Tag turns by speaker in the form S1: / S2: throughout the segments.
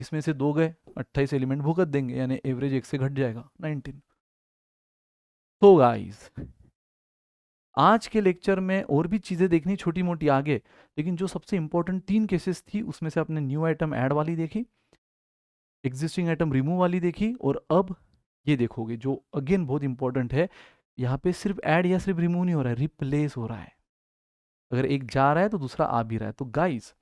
S1: इसमें से 2 गए, 28 एलिमेंट भुगत देंगे, यानी एवरेज 1 से घट जाएगा 19। तो गाइस आज के लेक्चर में और भी चीज़ें देखनी छोटी मोटी आगे, लेकिन जो सबसे इंपॉर्टेंट 3 केसेस थी उसमें से आपने न्यू आइटम ऐड वाली देखी, एग्जिस्टिंग आइटम रिमूव वाली देखी, और अब ये देखोगे जो अगेन बहुत इंपॉर्टेंट है, यहाँ पे सिर्फ ऐड या सिर्फ रिमूव नहीं हो रहा है, रिप्लेस हो रहा है। अगर एक जा रहा है तो दूसरा आ भी रहा है। तो गाइस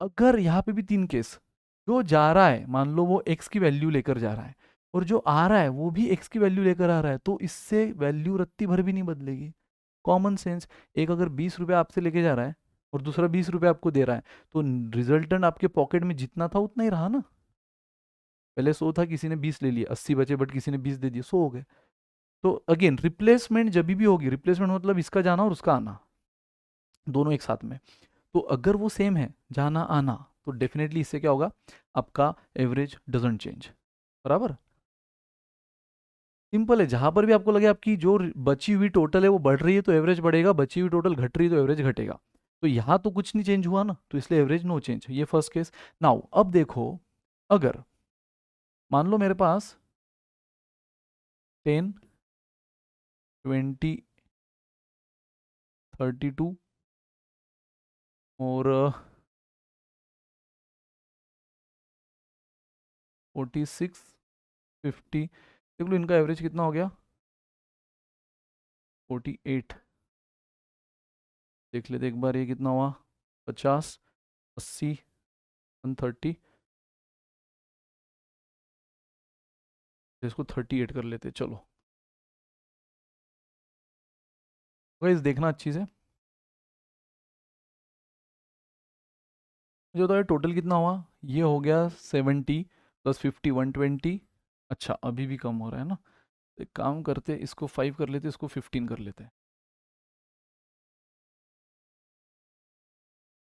S1: अगर यहाँ पे भी 3 केस, जो जा रहा है मान लो वो x की वैल्यू लेकर जा रहा है, और जो आ रहा है वो भी x की वैल्यू लेकर आ रहा है, तो इससे वैल्यू रत्ती भर भी नहीं बदलेगी। कॉमन सेंस, एक अगर 20 रुपये आपसे लेके जा रहा है और दूसरा 20 रुपये आपको दे रहा है, तो रिजल्टेंट आपके पॉकेट में जितना था उतना ही रहा ना। पहले 100 था, किसी ने 20 ले लिया, 80 बचे, बट किसी ने 20 दे दिए, 100 हो गए। तो अगेन रिप्लेसमेंट जब भी होगी, रिप्लेसमेंट मतलब इसका जाना और उसका आना दोनों एक साथ में, तो अगर वो सेम है जाना आना, तो डेफिनेटली इससे क्या होगा, आपका एवरेज डजंट चेंज। बराबर, सिंपल है। जहां पर भी आपको लगे आपकी जो बची हुई टोटल है वो बढ़ रही है तो एवरेज बढ़ेगा, बची हुई टोटल घट रही है तो एवरेज घटेगा। तो यहाँ तो कुछ नहीं चेंज हुआ ना, तो इसलिए एवरेज नो चेंज, ये फर्स्ट केस। नाउ अब देखो, अगर मान लो मेरे पास 10, 20, 32 और 46, 50, देख लो इनका एवरेज कितना हो गया, 48। देख लेते एक बार ये कितना हुआ, 50, 80, 130, इसको 38 कर लेते चलो। गाइस देखना अच्छी से, मुझे बताओ टोटल कितना हुआ, ये हो गया 70 प्लस 50 120। अच्छा अभी भी कम हो रहा है ना, तो एक काम करते इसको 5 कर लेते, इसको 15 कर लेते।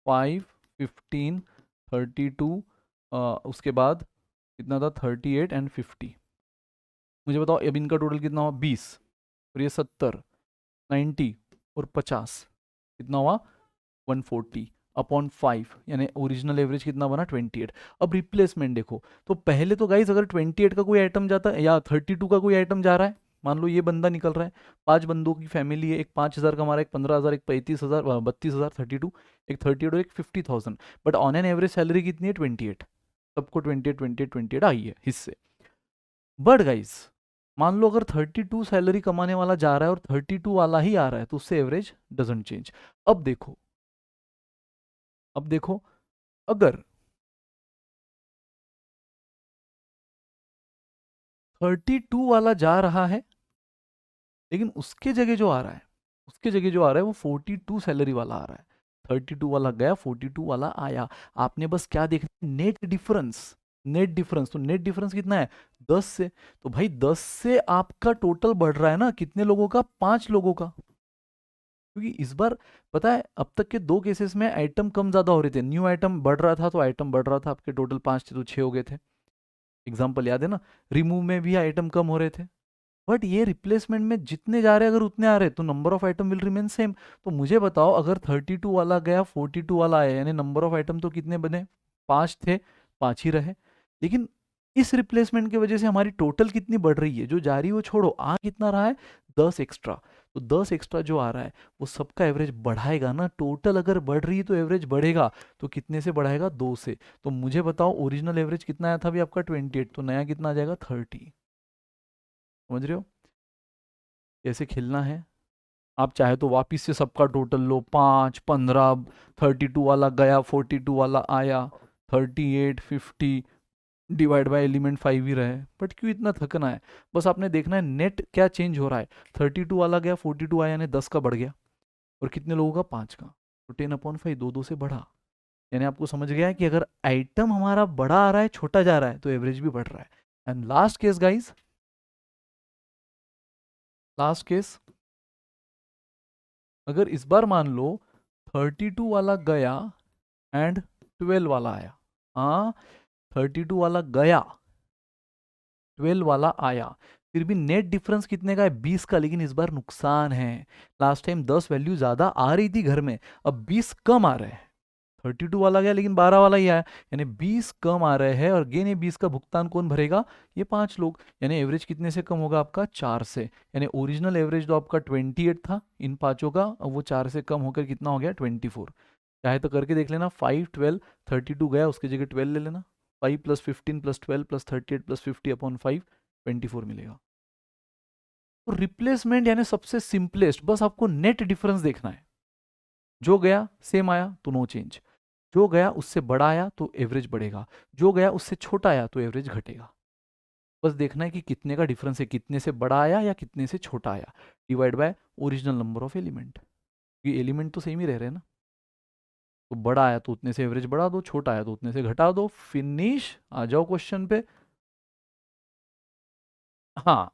S1: 5, 15, 32, उसके बाद कितना था 38 एंड 50। मुझे बताओ अब इनका टोटल कितना हुआ 20, और ये 70, 90 और 50, कितना हुआ 140 अपॉन 5, यानी ओरिजिनल एवरेज कितना बना 28। अब रिप्लेसमेंट देखो, तो पहले तो गाइज अगर 28 का कोई आइटम जाता है या 32 का कोई आइटम जा रहा है, मान लो ये बंदा निकल रहा है, 5 बंदों की फैमिली है, एक 5,000 कमा रहा है, एक 15,000, एक 35,000, 32,000, 32, एक 38 और एक 50,000, but on an average salary कितनी है 28, सबको 28 28 28 आई है हिस्से। बट गाइज मान लो अगर 32 सैलरी कमाने वाला जा रहा है और 32 वाला ही आ रहा है, तो उससे एवरेज डजंट चेंज। अब देखो, अब देखो अगर 32 वाला जा रहा है, लेकिन उसके जगह जो आ रहा है, उसके जगह जो आ रहा है वो 42 सैलरी वाला आ रहा है, 32 वाला गया 42 वाला आया, आपने बस क्या देखना, नेट डिफरेंस। नेट डिफरेंस, तो नेट डिफरेंस कितना है 10 से, तो भाई 10 से आपका टोटल बढ़ रहा है ना, कितने लोगों का, 5 लोगों का। क्योंकि इस बार पता है अब तक के 2 केसेस में आइटम कम ज्यादा हो रहे थे, न्यू आइटम बढ़ रहा था तो आइटम बढ़ रहा था, आपके टोटल 5 थे तो 6 हो गए थे। एग्जाम्पल याद है ना, रिमूव में भी आइटम कम हो रहे थे, बट ये रिप्लेसमेंट में जितने जा रहे हैं अगर उतने आ रहे तो number of item will remain same. तो मुझे बताओ अगर 32 वाला गया 42 वाला आया, यानी नंबर ऑफ आइटम तो कितने बने, 5 थे, 5 ही रहे, लेकिन इस रिप्लेसमेंट की वजह से हमारी टोटल कितनी बढ़ रही है, जो जा रही है वो छोड़ो, आ कितना रहा है 10 एक्स्ट्रा। तो 10 एक्स्ट्रा जो आ रहा है वो सबका एवरेज बढ़ाएगा ना, टोटल अगर बढ़ रही है तो एवरेज बढ़ेगा, तो कितने से बढ़ाएगा 2 से। तो मुझे बताओ ओरिजिनल एवरेज कितना आया था अभी आपका 28, तो नया कितना आ जाएगा 30। समझ रहे हो कैसे खेलना है। आप चाहे तो वापिस से सबका टोटल लो, 5, 15, 32 वाला गया 42 वाला आया, 38, 50 डिवाइड बाय एलिमेंट 5 ही रहे, बट क्यों इतना थकना है, बस आपने देखना है नेट क्या चेंज हो रहा है। 32 वाला गया 42 आया, यानी 10 का बढ़ गया, और कितने लोगों का 5 का, तो 10/5 दो दो से बढ़ा, यानी आपको समझ गया है कि अगर आइटम हमारा बड़ा आ रहा है छोटा जा रहा है तो एवरेज भी बढ़ रहा है। And last case guys, last case, अगर इस बार मान लो 32 वाला गया एंड 12 वाला आया, हाँ 32 वाला गया 12 वाला आया, फिर भी नेट डिफरेंस कितने का है 20 का, लेकिन इस बार नुकसान है, लास्ट टाइम 10 वैल्यू ज्यादा आ रही थी घर में, अब 20 कम आ रहे हैं, 32 वाला गया लेकिन 12 वाला ही आया, यानी 20 कम आ रहे हैं, और अगेन ये 20 का भुगतान कौन भरेगा, ये 5 लोग। यानी एवरेज कितने से कम होगा आपका, 4 से। यानी ओरिजिनल एवरेज तो आपका 28 था इन पांचों का, अब वो 4 से कम होकर कितना हो गया, 24। चाहे तो करके देख लेना, 5 12 32 गया, उसकी जगह 12 ले लेना, 5 + 15 + 12 + 38 + 50 अपॉन 5 24 मिलेगा। तो रिप्लेसमेंट यानी सबसे सिंपलेस्ट, बस आपको नेट डिफरेंस देखना है, जो गया सेम आया तो नो चेंज, जो गया उससे बड़ा आया तो एवरेज बढ़ेगा, जो गया उससे छोटा आया तो एवरेज घटेगा। बस देखना है कि कितने का डिफरेंस है, कितने से बड़ा आया या कितने से छोटा आया, divide by original number of element, ये एलिमेंट तो सेम ही रह रहे हैं ना। तो बड़ा आया तो उतने से एवरेज बढ़ा दो, छोटा आया तो उतने से घटा दो, फिनिश। आ जाओ क्वेश्चन पे। हाँ,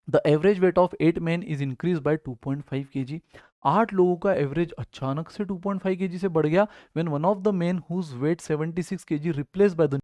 S1: the average weight of 8 men is increase by 2.5 kg। 8 लोगों का एवरेज अचानक से 2.5 kg से बढ़ गया, when one of the men whose weight 76 kg replace by the